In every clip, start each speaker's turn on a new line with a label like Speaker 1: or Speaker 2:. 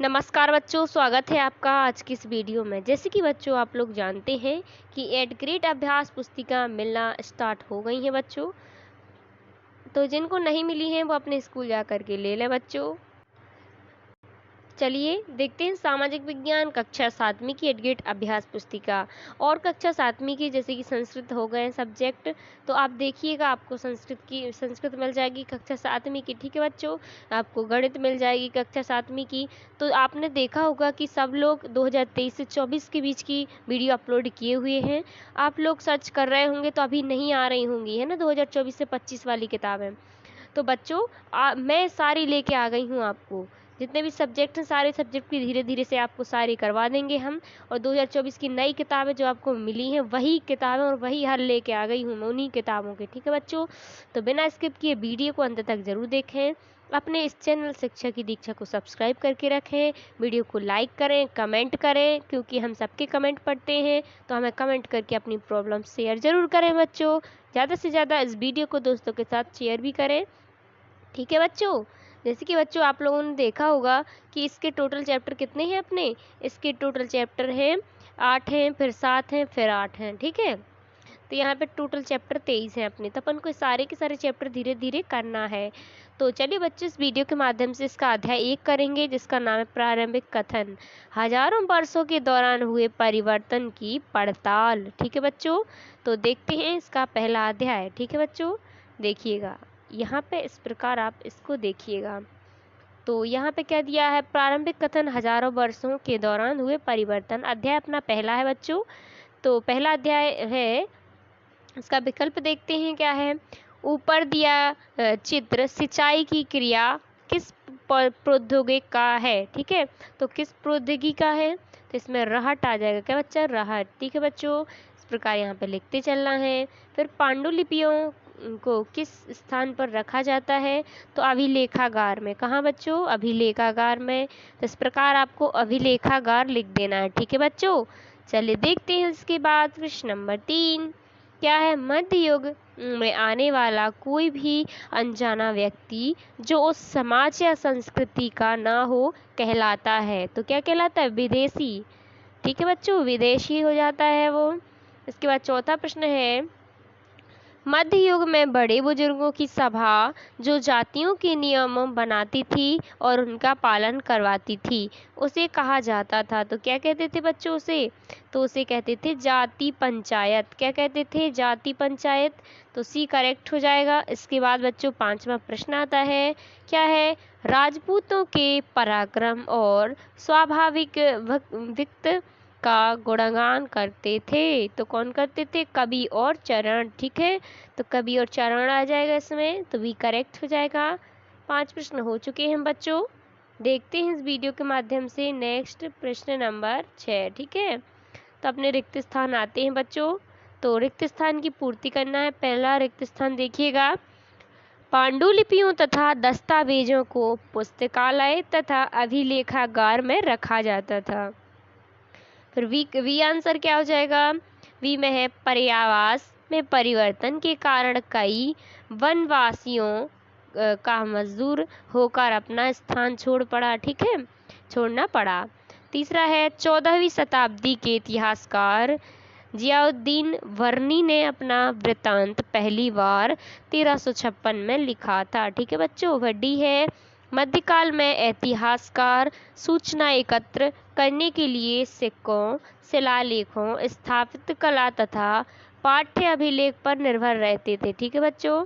Speaker 1: नमस्कार बच्चों, स्वागत है आपका आज की इस वीडियो में। जैसे कि बच्चों आप लोग जानते हैं कि 8th ग्रेड अभ्यास पुस्तिका मिलना स्टार्ट हो गई है बच्चों। तो जिनको नहीं मिली हैं वो अपने स्कूल जा कर के ले लें बच्चों। चलिए देखते हैं सामाजिक विज्ञान कक्षा 7वीं की 8th ग्रेड अभ्यास पुस्तिका और कक्षा 7वीं की जैसे कि संस्कृत हो गए सब्जेक्ट। तो आप देखिएगा, आपको संस्कृत मिल जाएगी कक्षा 7वीं की, ठीक है बच्चों। आपको गणित मिल जाएगी कक्षा 7वीं की। तो आपने देखा होगा कि सब लोग 2023 से 24 के बीच की वीडियो अपलोड किए हुए हैं। आप लोग सर्च कर रहे होंगे तो अभी नहीं आ रही होंगी, है ना। 2024 से 25 वाली किताब है। तो बच्चों मैं सारी लेके आ गई हूँ। आपको जितने भी सब्जेक्ट हैं सारे सब्जेक्ट की धीरे धीरे से आपको सारी करवा देंगे हम। और 2024 की नई किताबें जो आपको मिली हैं वही किताबें और वही हल लेके आ गई हूँ मैं उन्हीं किताबों के, ठीक है बच्चों। तो बिना स्किप किए वीडियो को अंत तक ज़रूर देखें। अपने इस चैनल शिक्षा की दीक्षा को सब्सक्राइब करके रखें। वीडियो को लाइक करें, कमेंट करें, क्योंकि हम सबके कमेंट पढ़ते हैं। तो हमें कमेंट करके अपनी प्रॉब्लम शेयर ज़रूर करें बच्चों। ज़्यादा से ज़्यादा इस वीडियो को दोस्तों के साथ शेयर भी करें, ठीक है बच्चों। जैसे कि बच्चों आप लोगों ने देखा होगा कि इसके टोटल चैप्टर कितने हैं अपने। इसके टोटल चैप्टर हैं 8 हैं, फिर 7 हैं, फिर 8 हैं, ठीक है। तो यहाँ पे टोटल चैप्टर 23 हैं अपने। तो अपन को सारे के सारे चैप्टर धीरे धीरे करना है। तो चलिए बच्चों इस वीडियो के माध्यम से इसका अध्याय 1 करेंगे, जिसका नाम है प्रारंभिक कथन, हजारों वर्षों के दौरान हुए परिवर्तन की पड़ताल, ठीक है बच्चों। तो देखते हैं इसका पहला अध्याय, ठीक है बच्चों। देखिएगा यहाँ पे इस प्रकार आप इसको देखिएगा। तो यहाँ पे क्या दिया है, प्रारंभिक कथन हजारों वर्षों के दौरान हुए परिवर्तन। अध्याय अपना पहला है बच्चों। तो पहला अध्याय है, इसका विकल्प देखते हैं क्या है। ऊपर दिया चित्र सिंचाई की क्रिया किस प्रौद्योगिकी का है, ठीक है। तो किस प्रौद्योगिकी का है, तो इसमें रहट आ जाएगा, क्या बच्चा, रहट, ठीक है बच्चों। इस प्रकार यहाँ पे लिखते चलना है। फिर पांडुलिपियों को किस स्थान पर रखा जाता है, तो अभिलेखागार में। कहाँ बच्चों, अभिलेखागार में। तो इस प्रकार आपको अभिलेखागार लिख देना है, ठीक है बच्चों। चलिए देखते हैं इसके बाद प्रश्न नंबर 3 क्या है। मध्य युग में आने वाला कोई भी अनजाना व्यक्ति जो उस समाज या संस्कृति का ना हो कहलाता है। तो क्या कहलाता है, विदेशी, ठीक है बच्चों, विदेशी हो जाता है वो। इसके बाद चौथा प्रश्न है, मध्य युग में बड़े बुजुर्गों की सभा जो जातियों के नियम बनाती थी और उनका पालन करवाती थी उसे कहा जाता था। तो क्या कहते थे बच्चों उसे, तो उसे कहते थे जाति पंचायत। क्या कहते थे, जाति पंचायत। तो सी करेक्ट हो जाएगा। इसके बाद बच्चों पांचवा प्रश्न आता है, क्या है, राजपूतों के पराक्रम और स्वाभाविक वित्त का गुणगान करते थे। तो कौन करते थे, कवि और चरण, ठीक है। तो कवि और चरण आ जाएगा इसमें, तो भी करेक्ट हो जाएगा। 5 प्रश्न हो चुके हैं बच्चों। देखते हैं इस वीडियो के माध्यम से नेक्स्ट प्रश्न नंबर 6, ठीक है। तो अपने रिक्त स्थान आते हैं बच्चों। तो रिक्त स्थान की पूर्ति करना है। पहला रिक्त स्थान देखिएगा, पांडुलिपियों तथा दस्तावेजों को पुस्तकालय तथा अभिलेखागार में रखा जाता था। फिर वी आंसर क्या हो जाएगा, वी में है पर्यावास में परिवर्तन के कारण कई वनवासियों का मजदूर होकर अपना स्थान छोड़ पड़ा, ठीक है, छोड़ना पड़ा। तीसरा है 14वीं शताब्दी के इतिहासकार जियाउद्दीन वर्नी ने अपना वृत्तांत पहली बार 1356 में लिखा था, ठीक है बच्चों। वह डी है, मध्यकाल में ऐतिहासकार सूचना एकत्र करने के लिए सिक्कों, शिलालेखों, स्थापित कला तथा पाठ्य अभिलेख पर निर्भर रहते थे, ठीक है बच्चों।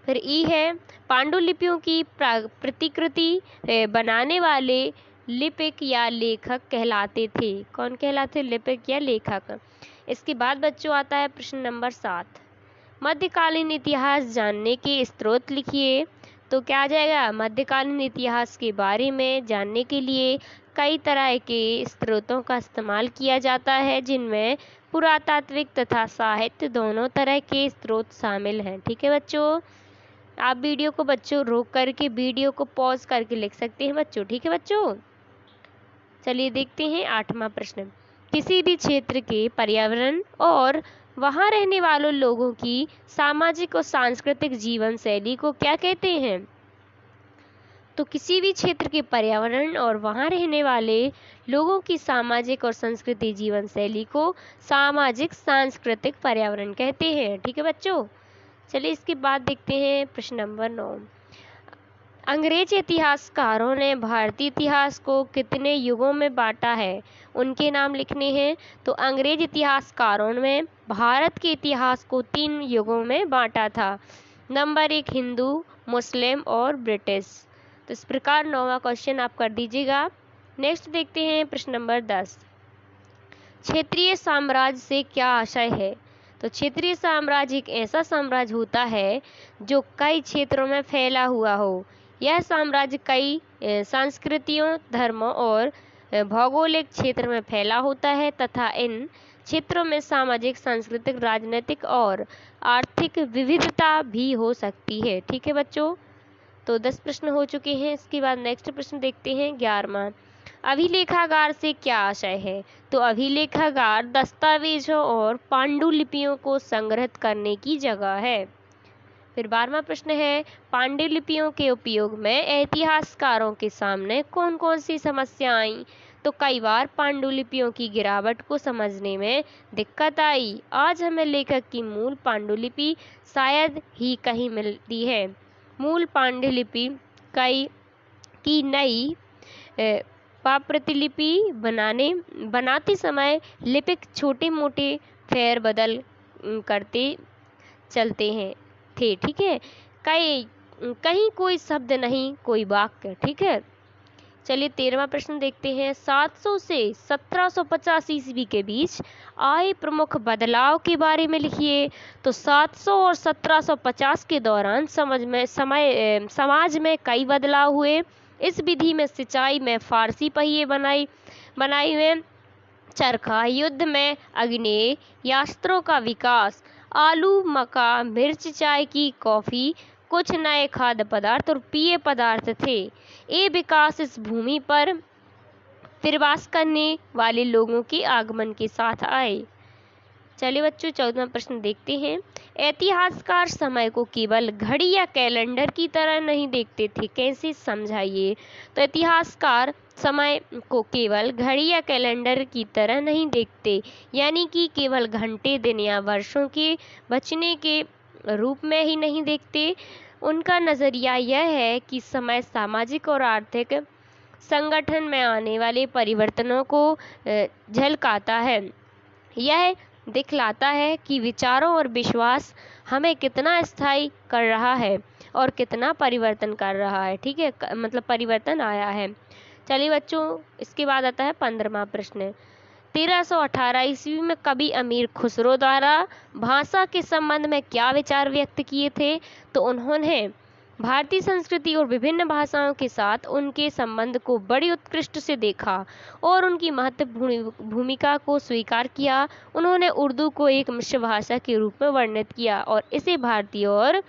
Speaker 1: फिर ई है, पांडुलिपियों की प्रतिकृति बनाने वाले लिपिक या लेखक कहलाते थे। कौन कहलाते, लिपिक या लेखक। इसके बाद बच्चों आता है प्रश्न नंबर 7, मध्यकालीन इतिहास जानने के स्रोत लिखिए। तो क्या आ जाएगा, मध्यकालीन इतिहास के बारे में जानने के लिए कई तरह के स्रोतों का इस्तेमाल किया जाता है, जिनमें पुरातात्विक तथा साहित्य दोनों तरह के स्रोत शामिल हैं, ठीक है बच्चों। आप वीडियो को बच्चों रोक करके वीडियो को पॉज करके लिख सकते हैं बच्चों, ठीक है बच्चों। चलिए देखते हैं 8वां प्रश्न, किसी भी क्षेत्र के पर्यावरण और वहाँ रहने वालों लोगों की सामाजिक और सांस्कृतिक जीवन शैली को क्या कहते हैं। तो किसी भी क्षेत्र के पर्यावरण और वहाँ रहने वाले लोगों की सामाजिक और संस्कृति जीवन शैली को सामाजिक सांस्कृतिक पर्यावरण कहते हैं। ठीक है बच्चों, चलिए इसके बाद देखते हैं प्रश्न नंबर 9। अंग्रेज इतिहासकारों ने भारतीय इतिहास को कितने युगों में बांटा है? उनके नाम लिखने हैं। तो अंग्रेज इतिहासकारों ने भारत के इतिहास को 3 युगों में बांटा था। नंबर 1 हिंदू, मुस्लिम और ब्रिटिश। तो इस प्रकार 9वां क्वेश्चन आप कर दीजिएगा। नेक्स्ट देखते हैं प्रश्न नंबर 10। क्षेत्रीय साम्राज्य से क्या आशय है? तो क्षेत्रीय साम्राज्य एक ऐसा साम्राज्य होता है जो कई क्षेत्रों में फैला हुआ हो। यह साम्राज्य कई संस्कृतियों, धर्मों और भौगोलिक क्षेत्र में फैला होता है तथा इन क्षेत्रों में सामाजिक, सांस्कृतिक, राजनीतिक और आर्थिक विविधता भी हो सकती है। ठीक है बच्चों, तो 10 प्रश्न हो चुके हैं। इसके बाद नेक्स्ट प्रश्न देखते हैं 11वां। अभिलेखागार से क्या आशय है? तो अभिलेखागार दस्तावेजों और पांडुलिपियों को संग्रहित करने की जगह है। फिर 12वां प्रश्न है, पांडुलिपियों के उपयोग में इतिहासकारों के सामने कौन कौन सी समस्या आई? तो कई बार पांडुलिपियों की गिरावट को समझने में दिक्कत आई। आज हमें लेखक की मूल पांडुलिपि शायद ही कहीं मिलती है। मूल पांडुलिपि की नई प्रतिलिपि बनाते समय लिपिक छोटे मोटे फेर बदल करते चलते हैं थे। ठीक है, कहीं कोई शब्द नहीं, कोई वाक्य। ठीक है, चलिए 13वां प्रश्न देखते हैं। 700 से 1750 ईस्वी के बीच आए प्रमुख बदलाव के बारे में लिखिए। तो 700 और 1750 के दौरान समाज में कई बदलाव हुए। इस विधि में सिंचाई में फारसी पहिए बनाई हुए, चरखा, युद्ध में अग्नेय यास्त्रों का विकास, आलू, मक्का, मिर्च, चाय की, कॉफी, कुछ नए खाद्य पदार्थ और पेय पदार्थ थे। ये विकास इस भूमि पर प्रवास करने वाले लोगों के आगमन के साथ आए। चलिए बच्चों 14वां प्रश्न देखते हैं। इतिहासकार समय को केवल घड़ी या कैलेंडर की तरह नहीं देखते थे, कैसे समझाइए? तो इतिहासकार समय को केवल घड़ी या कैलेंडर की तरह नहीं देखते, यानी कि केवल घंटे, दिन या वर्षों के बचने के रूप में ही नहीं देखते। उनका नज़रिया यह है कि समय सामाजिक और आर्थिक संगठन में आने वाले परिवर्तनों को झलकाता है। यह दिखलाता है कि विचारों और विश्वास हमें कितना स्थायी कर रहा है और कितना परिवर्तन कर रहा है। ठीक है, मतलब परिवर्तन आया है। चलिए बच्चों, इसके बाद आता है 15वां प्रश्न। 1318 ईस्वी में कवि अमीर खुसरो द्वारा भाषा के संबंध में क्या विचार व्यक्त किए थे? तो उन्होंने भारतीय संस्कृति और विभिन्न भाषाओं के साथ उनके संबंध को बड़ी उत्कृष्ट से देखा और उनकी महत्वपूर्ण भूमिका को स्वीकार किया। उन्होंने उर्दू को एक मिश्र भाषा के रूप में वर्णित किया और इसे भारतीय और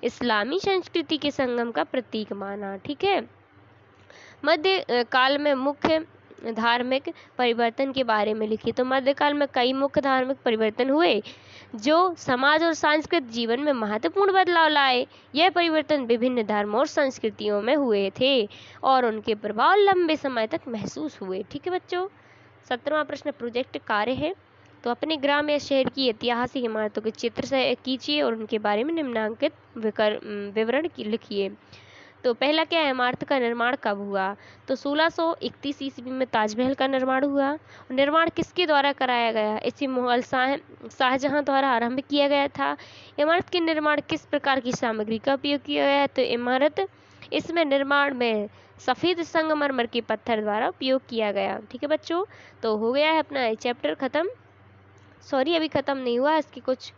Speaker 1: इस्लामी संस्कृति के संगम का प्रतीक माना। ठीक है, मध्य काल में मुख्य धार्मिक परिवर्तन के बारे में लिखी। तो मध्यकाल में कई मुख्य धार्मिक परिवर्तन हुए जो समाज और सांस्कृतिक जीवन में महत्वपूर्ण बदलाव लाए। यह परिवर्तन विभिन्न धर्मों और संस्कृतियों में हुए थे और उनके प्रभाव लंबे समय तक महसूस हुए। ठीक है बच्चों, 17वां प्रश्न प्रोजेक्ट कार्य है। तो अपने ग्राम या शहर की ऐतिहासिक इमारतों के चित्र से कीजिए और उनके बारे में निम्नांकित विवरण लिखिए। तो पहला क्या है, इमारत का निर्माण कब हुआ? तो 1631 ईस्वी में ताजमहल का निर्माण हुआ। निर्माण किसके द्वारा कराया गया? इसे मुगल शाहजहां द्वारा आरंभ किया गया था। इमारत के निर्माण किस प्रकार की सामग्री का उपयोग किया गया है? तो इसमें निर्माण में सफ़ेद संगमरमर के पत्थर द्वारा उपयोग किया गया। ठीक है बच्चों, तो हो गया है अपना चैप्टर खत्म। सॉरी, अभी खत्म नहीं हुआ, इसकी कुछ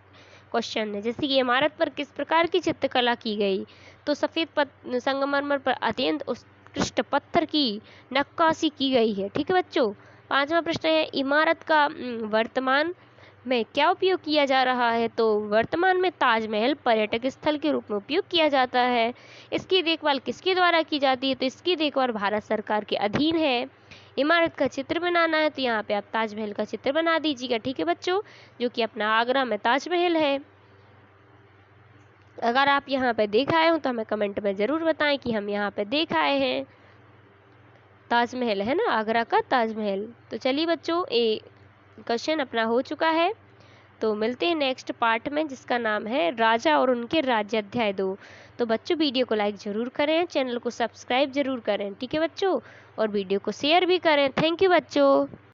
Speaker 1: क्वेश्चन है। जैसे कि इमारत पर किस प्रकार की चित्रकला की गई? तो सफ़ेद संगमरमर पर अत्यंत उत्कृष्ट पत्थर की नक्काशी की गई है। ठीक है बच्चों, 5वां प्रश्न है, इमारत का वर्तमान में क्या उपयोग किया जा रहा है? तो वर्तमान में ताजमहल पर्यटक स्थल के रूप में उपयोग किया जाता है। इसकी देखभाल किसके द्वारा की जाती है? तो इसकी देखभाल भारत सरकार के अधीन है। इमारत का चित्र बनाना है तो यहाँ पे आप ताजमहल का चित्र बना दीजिएगा। ठीक है बच्चों, जो कि अपना आगरा में ताजमहल है। अगर आप यहाँ पे देख आए हो तो हमें कमेंट में ज़रूर बताएं कि हम यहाँ पे देख आए हैं। ताजमहल है ना, आगरा का ताजमहल। तो चलिए बच्चों, ये क्वेश्चन अपना हो चुका है। तो मिलते हैं नेक्स्ट पार्ट में, जिसका नाम है राजा और उनके राज्य अध्याय 2। तो बच्चों वीडियो को लाइक ज़रूर करें, चैनल को सब्सक्राइब ज़रूर करें, ठीक है बच्चों, और वीडियो को शेयर भी करें। थैंक यू बच्चों।